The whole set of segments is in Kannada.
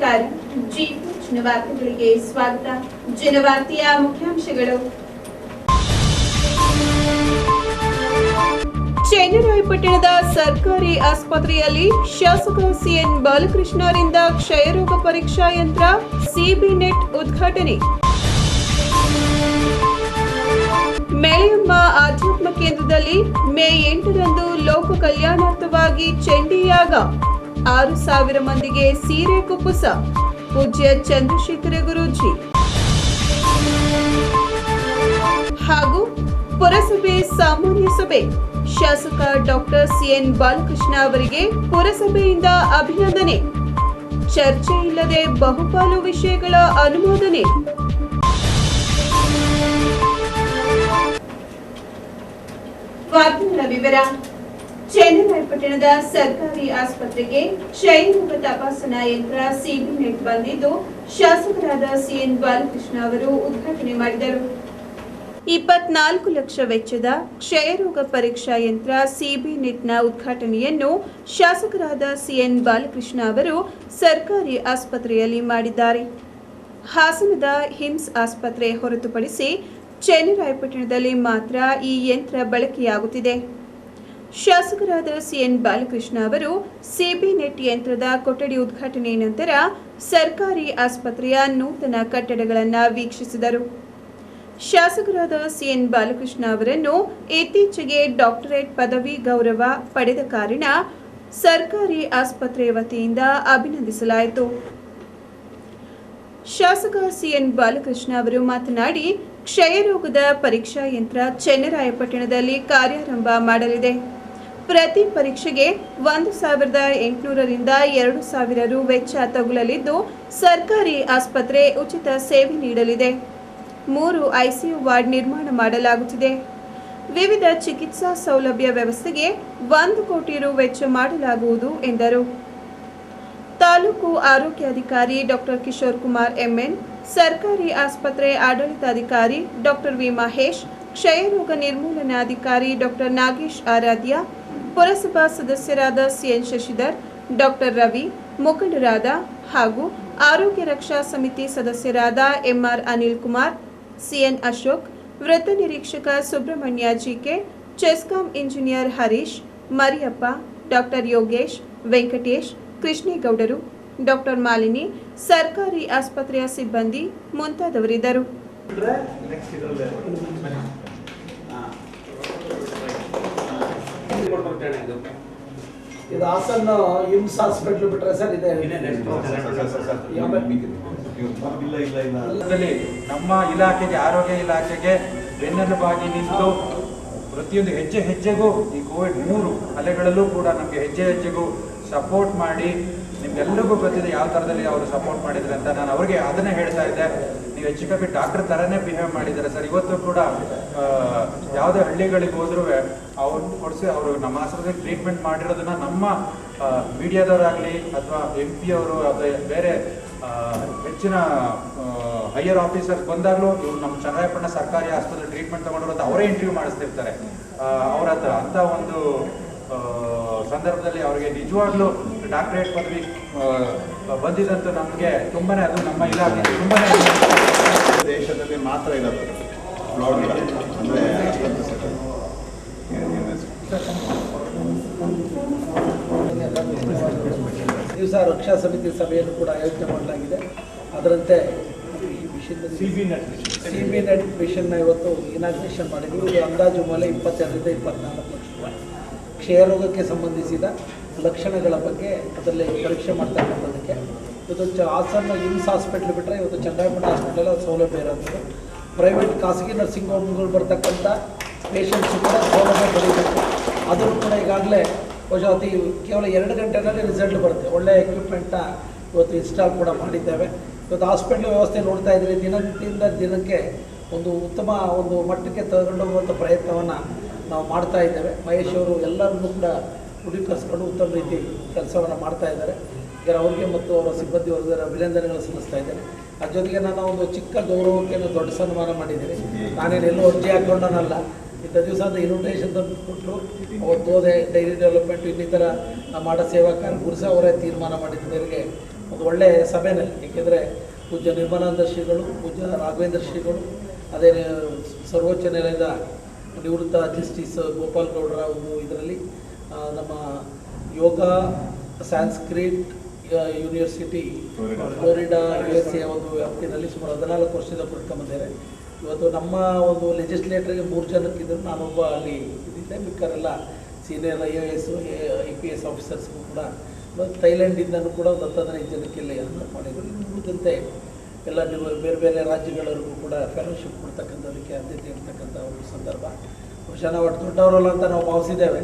ನಮಸ್ಕಾರ. ಜನವಾರ್ತೆಗಳಿಗೆ ಸ್ವಾಗತ. ಜನವಾರ್ತೆಯ ಮುಖ್ಯಾಂಶಗಳು. ಚನ್ನರಾಯಪಟ್ಟಣದ ಸರ್ಕಾರಿ ಆಸ್ಪತ್ರೆಯಲ್ಲಿ ಶಾಸಕ ಸಿಎನ್ ಬಾಲಕೃಷ್ಣರಿಂದ ಕ್ಷಯರೋಗ ಪರೀಕ್ಷಾ ಯಂತ್ರ ಸಿಬಿನೆಟ್ ಉದ್ಘಾಟನೆ. ಮೇಳೆಯಮ್ಮ ಆಧ್ಯಾತ್ಮ ಕೇಂದ್ರದಲ್ಲಿ ಮೇ 8ರಂದು ಲೋಕ ಕಲ್ಯಾಣಾರ್ಥವಾಗಿ ಚಂಡೀಯಾಗ 6,000 ಮಂದಿಗೆ ಸೀರೆ ಕುಪ್ಪುಸ. ಪೂಜ್ಯ ಚಂದ್ರಶೇಖರ ಗುರೂಜಿ ಹಾಗೂ ಪುರಸಭೆ ಸಾಮಾನ್ಯ ಸಭೆ. ಶಾಸಕ ಡಾಕ್ಟರ್ ಸಿಎನ್ ಬಾಲಕೃಷ್ಣ ಅವರಿಗೆ ಪುರಸಭೆಯಿಂದ ಅಭಿನಂದನೆ. ಚರ್ಚೆ ಇಲ್ಲದೆ ಬಹುಪಾಲು ವಿಷಯಗಳ ಅನುಮೋದನೆ. ವಾರ್ತೆಗಳ ವಿವರ. ಚನ್ನರಾಯಪಟ್ಟಣದ ಸರ್ಕಾರಿ ಆಸ್ಪತ್ರೆಗೆ ಕ್ಷಯರೋಗ ತಪಾಸಣಾ ಯಂತ್ರ ಸಿಬಿನೆಟ್ ಬಂದಿದ್ದು ಶಾಸಕರಾದ ಸಿಎನ್ ಬಾಲಕೃಷ್ಣ ಅವರು ಉದ್ಘಾಟನೆ ಮಾಡಿದರು. 24 ಲಕ್ಷ ವೆಚ್ಚದ ಕ್ಷಯರೋಗ ಪರೀಕ್ಷಾ ಯಂತ್ರ ಸಿಬಿನೆಟ್ನ ಉದ್ಘಾಟನೆಯನ್ನು ಶಾಸಕರಾದ ಸಿಎನ್ ಬಾಲಕೃಷ್ಣ ಅವರು ಸರ್ಕಾರಿ ಆಸ್ಪತ್ರೆಯಲ್ಲಿ ಮಾಡಿದ್ದಾರೆ. ಹಾಸನದ ಹಿಮ್ಸ್ ಆಸ್ಪತ್ರೆ ಹೊರತುಪಡಿಸಿ ಚನ್ನರಾಯಪಟ್ಟಣದಲ್ಲಿ ಮಾತ್ರ ಈ ಯಂತ್ರ ಬಳಕೆಯಾಗುತ್ತಿದೆ. ಶಾಸಕರಾದ ಸಿಎನ್ ಬಾಲಕೃಷ್ಣ ಅವರು ಸಿಬಿನೆಟ್ ಯಂತ್ರದ ಕೊಠಡಿ ಉದ್ಘಾಟನೆ ನಂತರ ಸರ್ಕಾರಿ ಆಸ್ಪತ್ರೆಯ ನೂತನ ಕಟ್ಟಡಗಳನ್ನು ವೀಕ್ಷಿಸಿದರು. ಶಾಸಕರಾದ ಸಿಎನ್ ಬಾಲಕೃಷ್ಣ ಅವರನ್ನು ಇತ್ತೀಚೆಗೆ ಡಾಕ್ಟರೇಟ್ ಪದವಿ ಗೌರವ ಪಡೆದ ಕಾರಣ ಸರ್ಕಾರಿ ಆಸ್ಪತ್ರೆ ವತಿಯಿಂದ ಅಭಿನಂದಿಸಲಾಯಿತು. ಶಾಸಕ ಸಿಎನ್ ಬಾಲಕೃಷ್ಣ ಅವರು ಮಾತನಾಡಿ, ಕ್ಷಯರೋಗದ ಪರೀಕ್ಷಾ ಯಂತ್ರ ಚನ್ನರಾಯಪಟ್ಟಣದಲ್ಲಿ ಕಾರ್ಯಾರಂಭ ಮಾಡಲಿದೆ. ಪ್ರತಿ ಪರೀಕ್ಷೆಗೆ 1,800 ರಿಂದ 2,000 ರು ವೆಚ್ಚ ತಗುಲಲಿದ್ದು ಸರ್ಕಾರಿ ಆಸ್ಪತ್ರೆ ಉಚಿತ ಸೇವೆ ನೀಡಲಿದೆ. 3 ಐಸಿಯು ವಾರ್ಡ್ ನಿರ್ಮಾಣ ಮಾಡಲಾಗುತ್ತಿದೆ. ವಿವಿಧ ಚಿಕಿತ್ಸಾ ಸೌಲಭ್ಯ ವ್ಯವಸ್ಥೆಗೆ 1 ಕೋಟಿ ರು ವೆಚ್ಚ ಮಾಡಲಾಗುವುದು ಎಂದರು. ತಾಲೂಕು ಆರೋಗ್ಯಾಧಿಕಾರಿ ಡಾಕ್ಟರ್ ಕಿಶೋರ್ ಕುಮಾರ್ ಎಂಎನ್, ಸರ್ಕಾರಿ ಆಸ್ಪತ್ರೆ ಆಡಳಿತಾಧಿಕಾರಿ ಡಾಕ್ಟರ್ ವಿ ಮಹೇಶ್, ಕ್ಷಯರೋಗ ನಿರ್ಮೂಲನಾಧಿಕಾರಿ ಡಾಕ್ಟರ್ ನಾಗೇಶ್ ಆರಾಧ್ಯ, ಪುರಸಭಾ ಸದಸ್ಯರಾದ ಸಿಎನ್ ಶಶಿಧರ್, ಡಾಕ್ಟರ್ ರವಿ, ಮುಖಂಡರಾದ ಹಾಗೂ ಆರೋಗ್ಯ ರಕ್ಷಾ ಸಮಿತಿ ಸದಸ್ಯರಾದ ಎಂಆರ್ ಅನಿಲ್ ಕುಮಾರ್, ಸಿಎನ್ ಅಶೋಕ್, ವೃತ್ತ ನಿರೀಕ್ಷಕ Subrahmanya G K, CESCOM engineer Harish, Mariyappa, doctor Yogesh, Venkatesh, ಕೃಷ್ಣೇಗೌಡರು, ಡಾಕ್ಟರ್ ಮಾಲಿನಿ, ಸರ್ಕಾರಿ ಆಸ್ಪತ್ರೆಯ ಸಿಬ್ಬಂದಿ ಮುಂತಾದವರಿದ್ದರು. ಇದು ಹಾಸನ ಹಿಮ್ಸ್ ಹಾಸ್ಪಿಟಲ್ ಬಿಟ್ರೆ ಸರ್ ಇದೆ. ನಮ್ಮ ಇಲಾಖೆಗೆ, ಆರೋಗ್ಯ ಇಲಾಖೆಗೆ ಬೆನ್ನೆಲುಬಾಗಿ ನಿಂತು ಪ್ರತಿಯೊಂದು ಹೆಜ್ಜೆಗೂ ಈ ಕೋವಿಡ್ 3 ಅಲೆಗಳಲ್ಲೂ ಕೂಡ ನಮಗೆ ಹೆಜ್ಜೆಗೂ ಸಪೋರ್ಟ್ ಮಾಡಿ, ನಿಮ್ಗೆಲ್ಲರಿಗೂ ಗೊತ್ತಿದೆ ಯಾವ ಥರದಲ್ಲಿ ಅವರು ಸಪೋರ್ಟ್ ಮಾಡಿದ್ದಾರೆ ಅಂತ. ನಾನು ಅವ್ರಿಗೆ ಅದನ್ನೇ ಹೇಳ್ತಾ ಇದ್ದೆ, ನೀವು ಹೆಚ್ಚು ಕಮ್ಮಿ ಡಾಕ್ಟರ್ ಥರನೇ ಬಿಹೇವ್ ಮಾಡಿದ್ದಾರೆ ಸರ್. ಇವತ್ತು ಕೂಡ ಯಾವುದೇ ಹಳ್ಳಿಗಳಿಗೆ ಹೋದ್ರೂ ಅವರು ನಮ್ಮ ಆಸ್ಪತ್ರೆಗೆ ಟ್ರೀಟ್ಮೆಂಟ್ ಮಾಡಿರೋದನ್ನ ನಮ್ಮ ಮೀಡಿಯಾದವರಾಗಲಿ ಅಥವಾ MP ಅವರು ಅಥವಾ ಬೇರೆ ಹೆಚ್ಚಿನ ಹೈಯರ್ ಆಫೀಸರ್ಸ್ ಬಂದಾಗಲೂ ಇವ್ರು ನಮ್ಮ ಚನ್ನರಾಯಪಟ್ಟಣ ಸರ್ಕಾರಿ ಆಸ್ಪತ್ರೆ ಟ್ರೀಟ್ಮೆಂಟ್ ತಗೊಂಡ್ರು ಅಂತ ಅವರೇ ಇಂಟರ್ವ್ಯೂ ಮಾಡಿಸ್ತಿರ್ತಾರೆ. ಅವ್ರ ಹತ್ರ ಅಂಥ ಒಂದು ಸಂದರ್ಭದಲ್ಲಿ ಅವರಿಗೆ ನಿಜವಾಗ್ಲೂ ಡಾಕ್ಟರೇಟ್ ಪದವಿ ಬಂದಿದ್ದಂತೂ ನಮಗೆ ತುಂಬಾನೇ, ಅದು ನಮ್ಮ ಇಲಾಖೆ ತುಂಬಾನೇ ದೇಶದಲ್ಲಿ ಮಾತ್ರ ಇರೋದು. ದಿವಸ ರಕ್ಷಾ ಸಮಿತಿ ಸಭೆಯನ್ನು ಕೂಡ ಆಯೋಜನೆ ಮಾಡಲಾಗಿದೆ. ಅದರಂತೆ ಈ ವಿಷಯದಲ್ಲಿ ಸಿಬಿನೆಟ್ ಮಿಷನ್ನ ಇವತ್ತು ಇನಾಗ್ರೇಷನ್ ಮಾಡಿದ್ವಿ. ಇದು ಅಂದಾಜು ಮೇಲೆ 22 ರಿಂದ 24 ಲಕ್ಷ ರೂಪಾಯಿ. ಕ್ಷಯರೋಗಕ್ಕೆ ಸಂಬಂಧಿಸಿದ ಲಕ್ಷಣಗಳ ಬಗ್ಗೆ ಅದರಲ್ಲಿ ಪರೀಕ್ಷೆ ಮಾಡ್ತಕ್ಕಂಥದ್ದಕ್ಕೆ ಇವತ್ತು ಹಾಸನ ಹಿಮ್ಸ್ ಹಾಸ್ಪಿಟ್ಲ್ ಬಿಟ್ಟರೆ ಇವತ್ತು ಚನ್ನರಾಯಪಟ್ಟಣ ಹಾಸ್ಪಿಟಲ್ ಸೌಲಭ್ಯ ಇರೋದು. ಪ್ರೈವೇಟ್ ಖಾಸಗಿ ನರ್ಸಿಂಗ್ ಹೋಮ್ಗಳು ಬರ್ತಕ್ಕಂಥ ಪೇಷಂಟ್ಸು ಕೂಡ ಸೌಲಭ್ಯ ಪಡೀಬೇಕು. ಅದನ್ನು ಕೂಡ ಈಗಾಗಲೇ ಕೇವಲ 2 ಗಂಟೆಗಳಲ್ಲಿ ರಿಸಲ್ಟ್ ಬರುತ್ತೆ. ಒಳ್ಳೆಯ ಎಕ್ವಿಪ್ಮೆಂಟ್ನ ಇವತ್ತು ಇನ್ಸ್ಟಾಲ್ ಕೂಡ ಮಾಡಿದ್ದೇವೆ. ಇವತ್ತು ಹಾಸ್ಪಿಟ್ಲ್ ವ್ಯವಸ್ಥೆ ನೋಡ್ತಾ ಇದ್ದೀವಿ, ದಿನದಿಂದ ದಿನಕ್ಕೆ ಒಂದು ಉತ್ತಮ ಒಂದು ಮಟ್ಟಕ್ಕೆ ತಗೊಂಡೋಗುವಂಥ ಪ್ರಯತ್ನವನ್ನು ನಾವು ಮಾಡ್ತಾ ಇದ್ದೇವೆ. ಮಹೇಶ್ ಅವರು ಎಲ್ಲರನ್ನೂ ಕೂಡ ಹುಡುಕರಿಸ್ಕೊಂಡು ಉತ್ತಮ ರೀತಿ ಕೆಲಸವನ್ನು ಮಾಡ್ತಾ ಇದ್ದಾರೆ. ಈಗ ಅವರಿಗೆ ಮತ್ತು ಅವರ ಸಿಬ್ಬಂದಿ ವರ್ಗದ ಅಭಿನಂದನೆಗಳು ಸಲ್ಲಿಸ್ತಾ ಇದ್ದೇನೆ. ಅದ್ರ ಜೊತೆಗೆ ನಾನು ಒಂದು ಚಿಕ್ಕ ಗೌರವಕ್ಕೆ ದೊಡ್ಡ ಸನ್ಮಾನ ಮಾಡಿದ್ದೀನಿ. ನಾನೇನೆಲ್ಲೂ ಅರ್ಜಿ ಹಾಕ್ಕೊಂಡನಲ್ಲ, ಇಂಥ ದಿವಸದ ಇನ್ವಿಟೇಷನ್ ತಂದು ಕೊಟ್ಟರು. ಅವತ್ತು ಹೋದೆ, ಡೈರಿ ಡೆವಲಪ್ಮೆಂಟ್ ಇನ್ನಿತರ ಮಾಡೋ ಸೇವಾ ಕಾರ್ಯ ಗುರುಸ ಅವರೇ ತೀರ್ಮಾನ ಮಾಡಿದ ಮೇರೆಗೆ ಒಂದು ಒಳ್ಳೆಯ ಸಭೆಯಲ್ಲಿ, ಏಕೆಂದರೆ ಪೂಜ್ಯ ನಿರ್ಮಲಾನಂದ ಶ್ರೀಗಳು, ಪೂಜ್ಯ ರಾಘವೇಂದ್ರ ಶ್ರೀಗಳು, ಅದೇ ಸರ್ವೋಚ್ಚ ನ್ಯಾಯಾಲಯದ ನಿವೃತ್ತ ಜಸ್ಟಿಸ್ ಗೋಪಾಲ್ ಗೌಡರ ಒಂದು ಇದರಲ್ಲಿ ನಮ್ಮ ಯೋಗ ಸಾಂಸ್ಕ್ರಿಟ್ ಯೂನಿವರ್ಸಿಟಿ ಫ್ಲೋರಿಡಾ USA ಒಂದು ವ್ಯಾಪ್ತಿಯಲ್ಲಿ ಸುಮಾರು 14 ವರ್ಷದ ಕುಳಿತುಕೊಂಡಿದ್ದಾರೆ. ಇವತ್ತು ನಮ್ಮ ಒಂದು ಲೆಜಿಸ್ಲೇಟರ್ಗೆ 3 ಜನಕ್ಕಿದ್ರು, ನಾನೊಬ್ಬ ಅಲ್ಲಿ ಇದ್ದಿದ್ದೆ. ಮಿಕ್ಕರೆಲ್ಲ ಸೀನಿಯರ್ IAS IPS ಆಫೀಸರ್ಸ್ಗೂ ಕೂಡ ಥೈಲ್ಯಾಂಡಿಂದನೂ ಕೂಡ ಒಂದು 15 ಜನಕ್ಕೆ ಇಲ್ಲಿ ಮಾಡಿದ್ರು. ಉಳಿದಂತೆ ಎಲ್ಲ ಬೇರೆ ಬೇರೆ ರಾಜ್ಯಗಳವರೆಗೂ ಕೂಡ ಫೆಲೋಶಿಪ್ ಕೊಡ್ತಕ್ಕಂಥದಕ್ಕೆ ಆದ್ಯತೆ ಇರ್ತಕ್ಕಂಥ ಒಂದು ಸಂದರ್ಭ. ಬಹುಶಃ ನಾವು ಅಷ್ಟು ದೊಡ್ಡವರಲ್ಲ ಅಂತ ನಾವು ಭಾವಿಸಿದ್ದೇವೆ.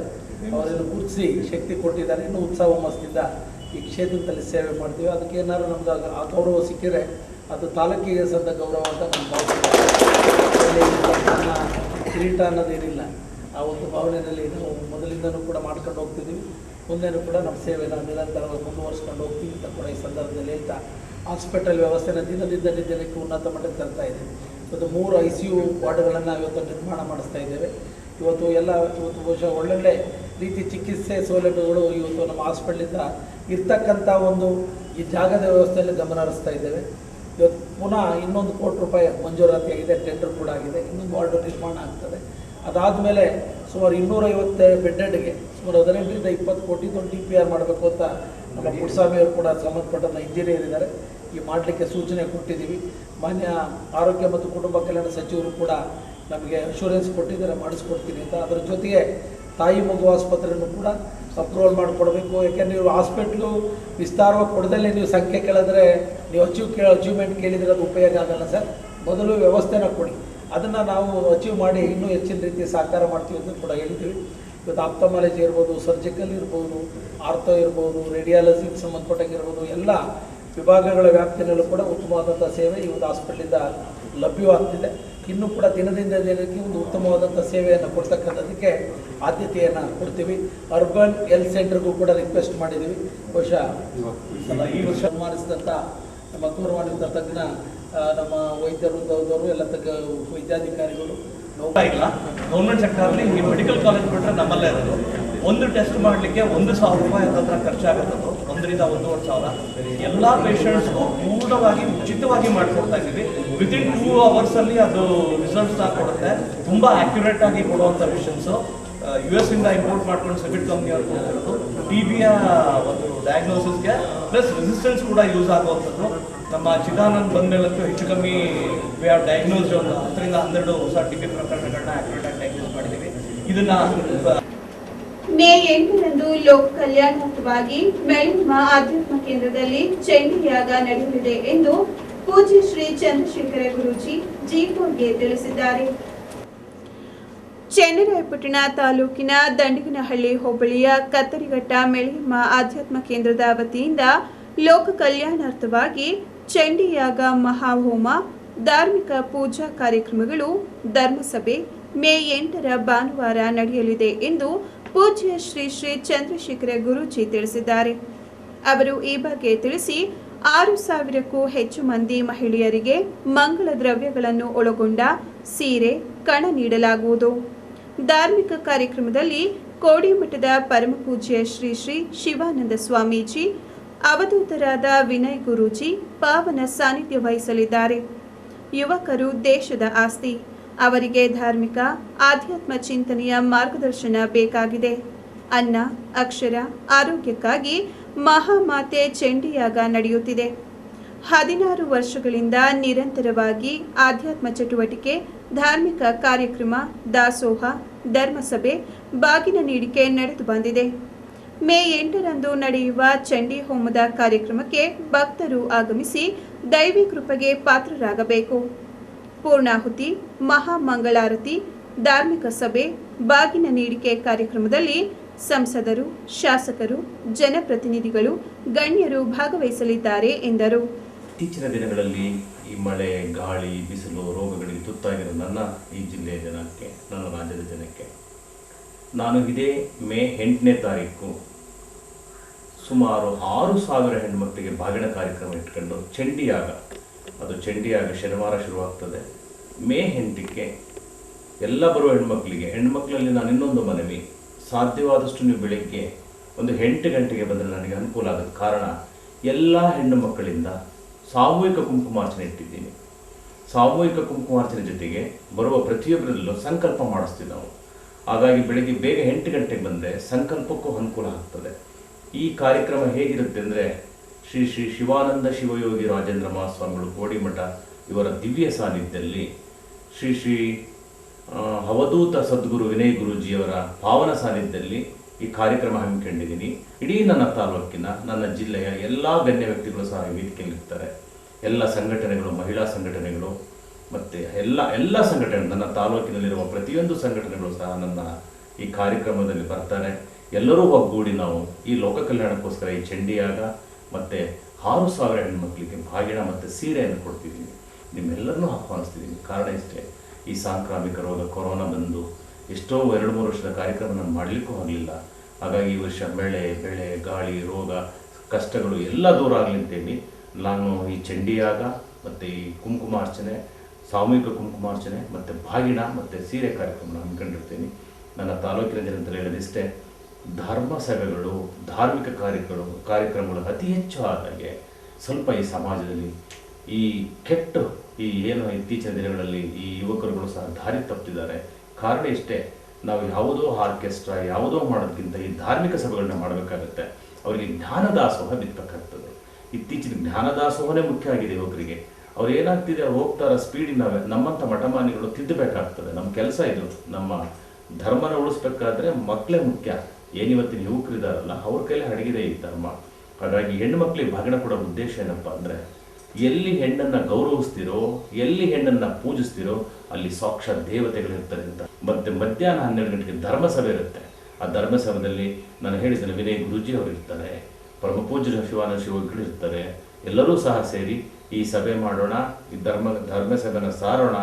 ಅವರನ್ನು ಗುರುತಿಸಿ ಶಕ್ತಿ ಕೊಟ್ಟಿದ್ದಾರೆ. ಇನ್ನೂ ಉತ್ಸಾಹ ಹುಮ್ಮಸ್ಸಿಂದ ಈ ಕ್ಷೇತ್ರದಲ್ಲಿ ಸೇವೆ ಮಾಡ್ತೀವಿ. ಅದಕ್ಕೆ ಏನಾದ್ರು ನಮ್ಗೆ ಆ ಗೌರವ ಸಿಕ್ಕಿದರೆ ಅದು ತಾಲೂಕಿಗೆ ಸಂದ ಗೌರವ ಅಂತ ನಾನು ಭಾವಿಸ್ತೀನಿ. ಕಿರೀಟ ಅನ್ನೋದೇನಿಲ್ಲ, ಆ ಒಂದು ಭಾವನೆಯಲ್ಲಿ ನಾವು ಮೊದಲಿಂದನೂ ಕೂಡ ಮಾಡ್ಕೊಂಡು ಹೋಗ್ತಿದ್ದೀವಿ. ಮುಂದೆನೂ ಕೂಡ ನಮ್ಮ ಸೇವೆನ ನಿರಂತರವಾಗಿ ಮುಂದುವರಿಸ್ಕೊಂಡು ಹೋಗ್ತೀವಿ ಅಂತ ಕೂಡ ಈ ಸಂದರ್ಭದಲ್ಲಿ ಹೇಳ್ತಾ, ಹಾಸ್ಪಿಟಲ್ ವ್ಯವಸ್ಥೆನ ದಿನದಿಂದ ದಿನಕ್ಕೆ ಉನ್ನತ ಮಟ್ಟಕ್ಕೆ ತರ್ತಾ ಇದ್ದೀವಿ. ಇವತ್ತು 3 ICU ವಾರ್ಡ್ಗಳನ್ನು ಇವತ್ತು ನಿರ್ಮಾಣ ಮಾಡಿಸ್ತಾ ಇದ್ದೇವೆ. ಇವತ್ತು ಬಹುಶಃ ಒಳ್ಳೊಳ್ಳೆ ರೀತಿ ಚಿಕಿತ್ಸೆ ಸೌಲಭ್ಯಗಳು ಇವತ್ತು ನಮ್ಮ ಹಾಸ್ಪಿಟ್ಲಿಂದ ಇರ್ತಕ್ಕಂಥ ಒಂದು ಈ ಜಾಗದ ವ್ಯವಸ್ಥೆಯಲ್ಲಿ ಗಮನ ಹರಿಸ್ತಾ ಇದ್ದೇವೆ. ಇವತ್ತು ಪುನಃ ಇನ್ನೊಂದು ₹1 ಕೋಟಿ ಮಂಜೂರಾತಿ ಆಗಿದೆ, ಟೆಂಡರ್ ಕೂಡ ಆಗಿದೆ. ಇನ್ನೊಂದು ವಾರ್ಡ್ ನಿರ್ಮಾಣ ಆಗ್ತದೆ. ಅದಾದಮೇಲೆ ಸುಮಾರು 250 ಬೆಡ್ಡೆಡ್ಗೆ ಸುಮಾರು 18ರಿಂದ 20 ಕೋಟಿದು DPR ಮಾಡಬೇಕು ಅಂತ ನಮ್ಮ ಪುಟ್ಟಸ್ವಾಮಿಯವರು ಕೂಡ ಸಂಬಂಧಪಟ್ಟಂಥ ಇಂಜಿನಿಯರ್ ಇದ್ದಾರೆ. ಈ ಮಾಡಲಿಕ್ಕೆ ಸೂಚನೆ ಕೊಟ್ಟಿದ್ದೀವಿ. ಮಾನ್ಯ ಆರೋಗ್ಯ ಮತ್ತು ಕುಟುಂಬ ಕಲ್ಯಾಣ ಸಚಿವರು ಕೂಡ ನಮಗೆ ಅಶ್ಯೂರೆನ್ಸ್ ಕೊಟ್ಟಿದ್ದಾರೆ, ಮಾಡಿಸ್ಕೊಡ್ತೀನಿ ಅಂತ. ಅದರ ಜೊತೆಗೆ ತಾಯಿ ಮಗು ಆಸ್ಪತ್ರೆಯನ್ನು ಕೂಡ ಅಪ್ರೂವಲ್ ಮಾಡಿಕೊಡ್ಬೇಕು. ಯಾಕೆಂದರೆ ನೀವು ಹಾಸ್ಪಿಟ್ಲು ವಿಸ್ತಾರವಾಗಿ ಕೊಡದಲ್ಲೇ ನೀವು ಸಂಖ್ಯೆ ಕೇಳಿದ್ರೆ, ನೀವು ಅಚೀವ್ಮೆಂಟ್ ಕೇಳಿದರೆ ಅದು ಉಪಯೋಗ ಆಗಲ್ಲ ಸರ್. ಮೊದಲು ವ್ಯವಸ್ಥೆನ ಕೊಡಿ, ಅದನ್ನು ನಾವು ಅಚೀವ್ ಮಾಡಿ ಇನ್ನೂ ಹೆಚ್ಚಿನ ರೀತಿ ಸಹಕಾರ ಮಾಡ್ತೀವಿ ಅಂತ ಕೂಡ ಹೇಳಿದ್ದೀವಿ. ಇವತ್ತು ಆಪ್ತಮಾಲಜಿ ಇರ್ಬೋದು, ಸರ್ಜಿಕಲ್ ಇರ್ಬೋದು, ಆರ್ಥೋ ಇರ್ಬೋದು, ರೇಡಿಯಾಲಜಿಗೆ ಸಂಬಂಧಪಟ್ಟಂಗಿರ್ಬೋದು, ಎಲ್ಲ ವಿಭಾಗಗಳ ವ್ಯಾಪ್ತಿಯಲ್ಲೂ ಕೂಡ ಉತ್ತಮವಾದಂಥ ಸೇವೆ ಇವತ್ತು ಹಾಸ್ಪಿಟ್ಲಿಂದ ಲಭ್ಯವಾಗ್ತಿದೆ. ಇನ್ನೂ ಕೂಡ ದಿನದಿಂದ ದಿನಕ್ಕೆ ಒಂದು ಉತ್ತಮವಾದಂಥ ಸೇವೆಯನ್ನು ಕೊಡ್ತಕ್ಕಂಥದ್ದಕ್ಕೆ ಆದ್ಯತೆಯನ್ನು ಕೊಡ್ತೀವಿ. ಅರ್ಬನ್ ಹೆಲ್ತ್ ಸೆಂಟರ್ಗೂ ಕೂಡ ರಿಕ್ವೆಸ್ಟ್ ಮಾಡಿದ್ದೀವಿ. ಬಹುಶಃ ಈ ವರ್ಷ ಸನ್ಮಾನಿಸಿದಂಥ ನಮ್ಮ ಗೌರವಾನ್ವಿತ ತಜ್ಞ ನಮ್ಮ ವೈದ್ಯ ವೃಂದದವರು ಎಲ್ಲ ವೈದ್ಯಾಧಿಕಾರಿಗಳು ಇಲ್ಲ. ಗೌರ್ಮೆಂಟ್ ಸೆಕ್ಟರ್ಲಿ ಈ ಮೆಡಿಕಲ್ ಕಾಲೇಜ್ ಬಿಟ್ಟರೆ ನಮ್ಮಲ್ಲೇ ಇರೋದು. ಒಂದು ಟೆಸ್ಟ್ ಮಾಡಲಿಕ್ಕೆ ₹1,000 ಹತ್ರ ಖರ್ಚಾಗುತ್ತದೆ, 1 ರಿಂದ 1.5 ಸಾವಿರ. ಎಲ್ಲ ಪೇಷಂಟ್ಸ್ಗೂ ಪೂರ್ಣವಾಗಿ ಉಚಿತವಾಗಿ ಮಾಡಿಕೊಡ್ತಾ ಇದ್ದೀವಿ. ವಿತಿನ್ 2 ಅವರ್ಸಲ್ಲಿ ಅದು ರಿಸಲ್ಟ್ಸ್ನ ಕೊಡುತ್ತೆ. ತುಂಬ ಆ್ಯಕ್ಯುರೇಟ್ ಆಗಿ ಕೊಡುವಂಥ ಮಿಷನ್ಸು. US ಇಂದ ಇಂಪೋರ್ಟ್ ಮಾಡ್ಕೊಂಡು ಸೆಬಿಟ್ ಕಂಪ್ನಿಯವ್ರು ಕೊಡ್ತಿರೋದು. TBಯ ಒಂದು ಡಯಾಗ್ನೋಸಿಸ್ಗೆ ಪ್ಲಸ್ ರೆಸಿಸ್ಟೆನ್ಸ್ ಕೂಡ ಯೂಸ್ ಆಗುವಂಥದ್ದು. ನಮ್ಮ ಚಿದಾನಂದ್ ಬಂದಮೇಲಂತೂ ಹೆಚ್ಚು ಕಮ್ಮಿ ವಿ ಹ್ಯಾವ್ ಡಯಾಗ್ನೋಸ್ ಒಂದು 10 ರಿಂದ 12 ಹೊಸ TB ಪ್ರಕರಣಗಳನ್ನ ಆಕ್ಯುರೇಟ್ ಆಗಿ ಡಯಾಗ್ನೋಸ್ ಮಾಡಿದ್ದೀವಿ. ಇದನ್ನ ಮೇ 8ರಂದು ಲೋಕ ಕಲ್ಯಾಣಾರ್ಥವಾಗಿ ಮೆಳಿಮ ಆಧ್ಯಾತ್ಮ ಕೇಂದ್ರದಲ್ಲಿ ಚಂಡಿಯಾಗ ನಡೆಯಲಿದೆ ಎಂದು ಪೂಜ್ಯ ಶ್ರೀ ಚಂದ್ರಶೇಖರ ಗುರೂಜಿ G4ಗೆ ತಿಳಿಸಿದ್ದಾರೆ. ಚನ್ನರಾಯಪಟ್ಟಣ ತಾಲೂಕಿನ ದಂಡಿಗನಹಳ್ಳಿ ಹೋಬಳಿಯ ಕತ್ತರಿಘಟ್ಟ ಮೆಳಿಮ ಆಧ್ಯಾತ್ಮ ಕೇಂದ್ರದ ವತಿಯಿಂದ ಲೋಕ ಕಲ್ಯಾಣಾರ್ಥವಾಗಿ ಚಂಡಿಯಾಗ ಮಹಾಹೋಮ, ಧಾರ್ಮಿಕ ಪೂಜಾ ಕಾರ್ಯಕ್ರಮಗಳು, ಧರ್ಮಸಭೆ ಮೇ 8ರ ಭಾನುವಾರ ನಡೆಯಲಿದೆ ಎಂದು ಪೂಜ್ಯ ಶ್ರೀ ಶ್ರೀ ಚಂದ್ರಶೇಖರ ಗುರೂಜಿ ತಿಳಿಸಿದ್ದಾರೆ. ಅವರು ಈ ಬಗ್ಗೆ ತಿಳಿಸಿ 6,000ಕ್ಕೂ ಹೆಚ್ಚು ಮಂದಿ ಮಹಿಳೆಯರಿಗೆ ಮಂಗಳ ದ್ರವ್ಯಗಳನ್ನು ಒಳಗೊಂಡ ಸೀರೆ, ಕಣ ನೀಡಲಾಗುವುದು. ಧಾರ್ಮಿಕ ಕಾರ್ಯಕ್ರಮದಲ್ಲಿ ಕೋಡಿಮಠದ ಪರಮಪೂಜ್ಯ ಶ್ರೀ ಶ್ರೀ ಶಿವಾನಂದ ಸ್ವಾಮೀಜಿ, ಅವಧೂತರಾದ ವಿನಯ್ ಗುರೂಜಿ ಪಾವನ ಸಾನ್ನಿಧ್ಯ ವಹಿಸಲಿದ್ದಾರೆ. ಯುವಕರು ದೇಶದ ಆಸ್ತಿ. ಅವರಿಗೆ ಧಾರ್ಮಿಕ ಆಧ್ಯಾತ್ಮ ಚಿಂತನೆಯ ಮಾರ್ಗದರ್ಶನ ಬೇಕಾಗಿದೆ. ಅನ್ನ, ಅಕ್ಷರ, ಆರೋಗ್ಯಕ್ಕಾಗಿ ಮಹಾಮಾತೆ ಚಂಡಿಯಾಗ ನಡೆಯುತ್ತಿದೆ. 16 ವರ್ಷಗಳಿಂದ ನಿರಂತರವಾಗಿ ಆಧ್ಯಾತ್ಮ ಚಟುವಟಿಕೆ, ಧಾರ್ಮಿಕ ಕಾರ್ಯಕ್ರಮ, ದಾಸೋಹ, ಧರ್ಮಸಭೆ, ಬಾಗಿನ ನೀಡಿಕೆ ನಡೆದು ಬಂದಿದೆ. ಮೇ 8ರಂದು ನಡೆಯುವ ಚಂಡಿ ಹೋಮದ ಕಾರ್ಯಕ್ರಮಕ್ಕೆ ಭಕ್ತರು ಆಗಮಿಸಿ ದೈವಿ ಕೃಪೆಗೆ ಪಾತ್ರರಾಗಬೇಕು. ಪೂರ್ಣಾಹುತಿ, ಮಹಾಮಂಗಳಾರತಿ, ಧಾರ್ಮಿಕ ಸಭೆ, ಬಾಗಿನ ನೀಡಿಕೆ ಕಾರ್ಯಕ್ರಮದಲ್ಲಿ ಸಂಸದರು, ಶಾಸಕರು, ಜನಪ್ರತಿನಿಧಿಗಳು, ಗಣ್ಯರು ಭಾಗವಹಿಸಲಿದ್ದಾರೆ ಎಂದರು. ಇತ್ತೀಚಿನ ದಿನಗಳಲ್ಲಿ ಈ ಮಳೆ, ಗಾಳಿ, ಬಿಸಿಲು, ರೋಗಗಳಿಗೆ ತುತ್ತಾಗಿರೋ ಈ ಜಿಲ್ಲೆಯ ಜನಕ್ಕೆ, ನನ್ನ ರಾಜ್ಯದ ಜನಕ್ಕೆ ನಾನು ಇದೇ ಮೇ 8ನೇ ತಾರೀಕು ಸುಮಾರು 6,000 ಹೆಣ್ಮಕ್ಳಿಗೆ ಬಾಗಿನ ಕಾರ್ಯಕ್ರಮ ಇಟ್ಕೊಂಡು ಚಂಡಿಯಾಗ, ಅದು ಚಂಡಿಯಾಗ ಶನಿವಾರ ಶುರುವಾಗ್ತದೆ. ಮೇ 8ಕ್ಕೆ ಎಲ್ಲ ಬರುವ ಹೆಣ್ಮಕ್ಳಲ್ಲಿ ನಾನು ಇನ್ನೊಂದು ಮನವಿ, ಸಾಧ್ಯವಾದಷ್ಟು ನೀವು ಬೆಳಗ್ಗೆ ಒಂದು 8 ಗಂಟೆಗೆ ಬಂದರೆ ನನಗೆ ಅನುಕೂಲ ಆಗುತ್ತೆ. ಕಾರಣ ಎಲ್ಲ ಹೆಣ್ಣು ಮಕ್ಕಳಿಂದ ಸಾಮೂಹಿಕ ಕುಂಕುಮಾರ್ಚನೆ ಇಟ್ಟಿದ್ದೀನಿ. ಸಾಮೂಹಿಕ ಕುಂಕುಮಾರ್ಚನೆ ಜೊತೆಗೆ ಬರುವ ಪ್ರತಿಯೊಬ್ಬರಲ್ಲೂ ಸಂಕಲ್ಪ ಮಾಡಿಸ್ತೀವಿ ನಾವು. ಹಾಗಾಗಿ ಬೆಳಗ್ಗೆ ಬೇಗ 8 ಗಂಟೆಗೆ ಬಂದರೆ ಸಂಕಲ್ಪಕ್ಕೂ ಅನುಕೂಲ ಆಗ್ತದೆ. ಈ ಕಾರ್ಯಕ್ರಮ ಹೇಗಿರುತ್ತೆ ಅಂದರೆ ಶ್ರೀ ಶ್ರೀ ಶಿವಾನಂದ ಶಿವಯೋಗಿ ರಾಜೇಂದ್ರ ಮಹಾಸ್ವಾಮಿಗಳು ಕೋಡಿಮಠ ಇವರ ದಿವ್ಯ ಸಾನ್ನಿಧ್ಯದಲ್ಲಿ ಶ್ರೀ ಶ್ರೀ ಅವಧೂತ ಸದ್ಗುರು ವಿನಯ್ ಗುರೂಜಿಯವರ ಪಾವನ ಸಾನ್ನಿಧ್ಯದಲ್ಲಿ ಈ ಕಾರ್ಯಕ್ರಮ ಹಮ್ಮಿಕೊಂಡಿದ್ದೀನಿ. ಇಡೀ ನನ್ನ ತಾಲೂಕಿನ, ನನ್ನ ಜಿಲ್ಲೆಯ ಎಲ್ಲ ಗಣ್ಯ ವ್ಯಕ್ತಿಗಳು ಸಹ ವೇದಿಕೆಯಲ್ಲಿರ್ತಾರೆ. ಎಲ್ಲ ಸಂಘಟನೆಗಳು, ಮಹಿಳಾ ಸಂಘಟನೆಗಳು ಮತ್ತು ಎಲ್ಲ ಸಂಘಟನೆ, ನನ್ನ ತಾಲೂಕಿನಲ್ಲಿರುವ ಪ್ರತಿಯೊಂದು ಸಂಘಟನೆಗಳು ಸಹ ನನ್ನ ಈ ಕಾರ್ಯಕ್ರಮದಲ್ಲಿ ಬರ್ತಾರೆ. ಎಲ್ಲರೂ ಒಗ್ಗೂಡಿ ನಾವು ಈ ಲೋಕ ಕಲ್ಯಾಣಕ್ಕೋಸ್ಕರ ಈ ಚಂಡಿಯಾಗ ಮತ್ತು 6,000 ಹೆಣ್ಮಕ್ಳಿಗೆ ಬಾಗಿಣ ಮತ್ತು ಸೀರೆಯನ್ನು ಕೊಡ್ತಿದ್ದೀನಿ. ನಿಮ್ಮೆಲ್ಲರನ್ನೂ ಆಹ್ವಾನಿಸ್ತಿದ್ದೀನಿ. ಕಾರಣ ಇಷ್ಟೇ, ಈ ಸಾಂಕ್ರಾಮಿಕ ರೋಗ ಕೊರೋನಾ ಬಂದು ಎಷ್ಟೋ 2-3 ವರ್ಷದ ಕಾರ್ಯಕ್ರಮ ನಾನು ಮಾಡಲಿಕ್ಕೂ ಆಗಲಿಲ್ಲ. ಹಾಗಾಗಿ ಈ ವರ್ಷ ಬೆಳೆ, ಗಾಳಿ, ರೋಗ, ಕಷ್ಟಗಳು ಎಲ್ಲ ದೂರ ಆಗಲಿ ಅಂತೇಳಿ ನಾನು ಈ ಚಂಡಿಯಾಗ ಮತ್ತು ಈ ಕುಂಕುಮಾರ್ಚನೆ, ಸಾಮೂಹಿಕ ಕುಂಕುಮಾರ್ಚನೆ ಮತ್ತು ಬಾಗಿಣ ಮತ್ತು ಸೀರೆ ಕಾರ್ಯಕ್ರಮ ಹಮ್ಮಿಕೊಂಡಿರ್ತೀನಿ. ನನ್ನ ತಾಲೂಕಿನ ಜನತೆಯಲ್ಲಿ ಹೇಳೋದಿಷ್ಟೇ, ಧರ್ಮ ಸಭೆಗಳು, ಧಾರ್ಮಿಕ ಕಾರ್ಯಕ್ರಮಗಳು ಅತಿ ಹೆಚ್ಚು ಆದಾಗೆ ಸ್ವಲ್ಪ ಈ ಸಮಾಜದಲ್ಲಿ ಈ ಏನು ಇತ್ತೀಚಿನ ದಿನಗಳಲ್ಲಿ ಈ ಯುವಕರುಗಳು ಸಹ ದಾರಿ ತಪ್ಪಿದ್ದಾರೆ. ಕಾರಣ ಇಷ್ಟೇ, ನಾವು ಯಾವುದೋ ಆರ್ಕೆಸ್ಟ್ರಾ ಯಾವುದೋ ಮಾಡೋದಕ್ಕಿಂತ ಈ ಧಾರ್ಮಿಕ ಸಭೆಗಳನ್ನ ಮಾಡಬೇಕಾಗತ್ತೆ. ಅವರಿಗೆ ಜ್ಞಾನದಾಸೋಹ ಬಿತ್ತಬೇಕಾಗ್ತದೆ. ಇತ್ತೀಚಿನ ಜ್ಞಾನದಾಸೋಹನೇ ಮುಖ್ಯ ಆಗಿದೆ ಯುವಕರಿಗೆ. ಅವ್ರು ಏನಾಗ್ತಿದೆ, ಹೋಗ್ತಾರ ಸ್ಪೀಡಿನ ನಮ್ಮಂಥ ಮಠಮಾನಿಗಳು ತಿದ್ದಬೇಕಾಗ್ತದೆ. ನಮ್ಮ ಕೆಲಸ ಇದು. ನಮ್ಮ ಧರ್ಮನ ಉಳಿಸ್ಬೇಕಾದ್ರೆ ಮಕ್ಕಳೇ ಮುಖ್ಯ. ಏನಿವತ್ತಿನ ಯುವಕರಿದ್ದಾರಲ್ಲ ಅವ್ರ ಕೈಲಿ ಅಡಗಿದೆ ಈ ಧರ್ಮ. ಹಾಗಾಗಿ ಹೆಣ್ಣು ಮಕ್ಕಳಿಗೆ ಬಾಗಿಣ ಕೊಡೋ ಉದ್ದೇಶ ಏನಪ್ಪ ಅಂದರೆ, ಎಲ್ಲಿ ಹೆಣ್ಣನ್ನು ಗೌರವಿಸ್ತಿರೋ, ಎಲ್ಲಿ ಹೆಣ್ಣನ್ನು ಪೂಜಿಸ್ತಿರೋ ಅಲ್ಲಿ ಸಾಕ್ಷಾತ್ ದೇವತೆಗಳಿರ್ತಾರೆ ಅಂತ. ಮತ್ತು ಮಧ್ಯಾಹ್ನ 12 ಗಂಟೆಗೆ ಧರ್ಮಸಭೆ ಇರುತ್ತೆ. ಆ ಧರ್ಮಸಭೆಯಲ್ಲಿ ನಾನು ಹೇಳಿದ್ದೇನೆ, ವಿನಯ್ ಗುರೂಜಿ ಅವರು ಇರ್ತಾರೆ, ಪರಮ ಪೂಜ್ಯ ಶಿವಾನಂದ ಶಿವಗಳು ಇರ್ತಾರೆ. ಎಲ್ಲರೂ ಸಹ ಸೇರಿ ಈ ಸಭೆ ಮಾಡೋಣ, ಈ ಧರ್ಮಸಭೆನ ಸಾರೋಣ.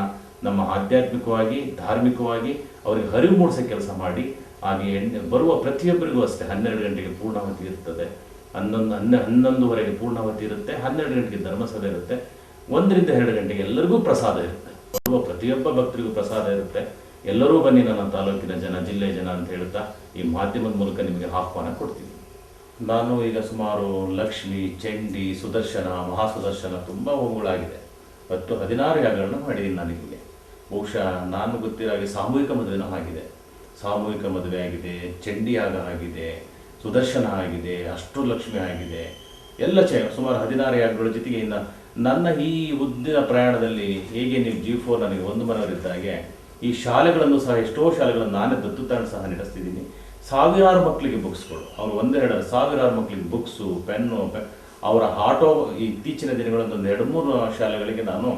ನಮ್ಮ ಆಧ್ಯಾತ್ಮಿಕವಾಗಿ, ಧಾರ್ಮಿಕವಾಗಿ ಅವರಿಗೆ ಅರಿವು ಮೂಡಿಸೋ ಕೆಲಸ ಮಾಡಿ. ಹಾಗೆ ಬರುವ ಪ್ರತಿಯೊಬ್ಬರಿಗೂ ಅಷ್ಟೇ 12 ಗಂಟೆಗೆ ಪೂರ್ಣಾವತಿ ಇರ್ತದೆ, 11:30 ಪೂರ್ಣಾವತಿ ಇರುತ್ತೆ, 12 ಗಂಟೆಗೆ ಧರ್ಮಸಭೆ ಇರುತ್ತೆ, 1ರಿಂದ 2 ಗಂಟೆಗೆ ಎಲ್ಲರಿಗೂ ಪ್ರಸಾದ ಇರುತ್ತೆ. ಬರುವ ಪ್ರತಿಯೊಬ್ಬ ಭಕ್ತರಿಗೂ ಪ್ರಸಾದ ಇರುತ್ತೆ. ಎಲ್ಲರೂ ಬನ್ನಿ ನನ್ನ ತಾಲೂಕಿನ ಜನ, ಜಿಲ್ಲೆಯ ಜನ ಅಂತ ಹೇಳ್ತಾ ಈ ಮಾಧ್ಯಮದ ಮೂಲಕ ನಿಮಗೆ ಆಹ್ವಾನ ಕೊಡ್ತೀನಿ. ನಾನು ಈಗ ಸುಮಾರು ಲಕ್ಷ್ಮಿ, ಚಂಡಿ, ಸುದರ್ಶನ, ಮಹಾಸುದರ್ಶನ ತುಂಬ ಹೋಮಗಳಾಗಿದೆ. 16 ಯಾಗಗಳನ್ನು ಮಾಡಿದ್ದೀನಿ ನಾನು ನಿಮಗೆ. ಬಹುಶಃ ನಾನು ಗೊತ್ತಿರೋ ಹಾಗೆ ಸಾಮೂಹಿಕ ಮದುವೆನೂ ಆಗಿದೆ. ಸಾಮೂಹಿಕ ಮದುವೆ ಆಗಿದೆ, ಚಂಡಿ ಯಾಗ ಆಗಿದೆ, ಸುದರ್ಶನ ಆಗಿದೆ, ಅಷ್ಟಲಕ್ಷ್ಮಿ ಆಗಿದೆ. ಎಲ್ಲ ಸುಮಾರು 16 ಯಾಗಗಳ ಜೊತೆಗೆ ಇನ್ನು ನನ್ನ ಈ ಉದ್ದಿನ ಪ್ರಯಾಣದಲ್ಲಿ ಹೇಗೆ ನೀವು G4 ನನಗೆ ಒಂದು ಮನವರಿದ್ದಾಗೆ ಈ ಶಾಲೆಗಳನ್ನು ಸಹ, ಎಷ್ಟೋ ಶಾಲೆಗಳನ್ನು ನಾನೇ ದತ್ತುತಾಣ ಸಹ ನಡೆಸ್ತಿದ್ದೀನಿ. ಸಾವಿರಾರು ಮಕ್ಕಳಿಗೆ ಬುಕ್ಸ್ಗಳು, ಅವರು 1-2 ಸಾವಿರಾರು ಮಕ್ಕಳಿಗೆ ಬುಕ್ಸು, ಪೆನ್ನು, ಅವರ ಆಟೋ. ಇತ್ತೀಚಿನ ದಿನಗಳಲ್ಲಿ 2-3 ಶಾಲೆಗಳಿಗೆ ನಾನು